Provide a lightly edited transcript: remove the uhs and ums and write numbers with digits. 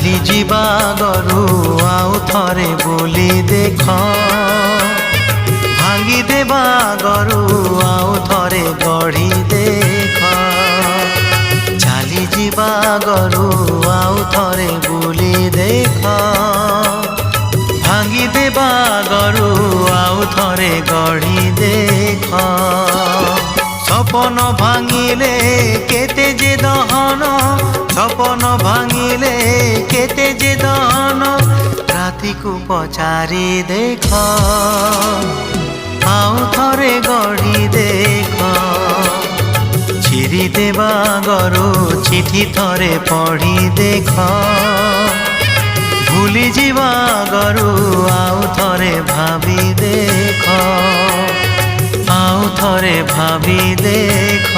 ଚାଲି ଯିବା ଗରୁ ଆଉ ଥରେ ବୋଲି ଦେଖ, ଭାଙ୍ଗି ଦେବା ଗରୁ ଆଉ ଥରେ ଗଢ଼ି ଦେଖ। ଚାଲି ଯିବା ଗରୁ ଆଉ ଥରେ ବୋଲି ଦେଖ, ଭାଙ୍ଗି ଦେବା ଗରୁ ଆଉ ଥରେ ଗଢ଼ି ଦେଖ। সপন ভাঙিলে কেতে যে দহন, সপন ভাঙিলে কেতে যে দহন। রাতিকু পচারি দেখ, আউ থরে গড়ি দেখ। চিরি দেবা গরু চিঠি থরে পড়ি দেখ, ভুলি ଯିବା গরু আউ থরে ভাবি দেখ, আউ থরে ভাবি দেখ।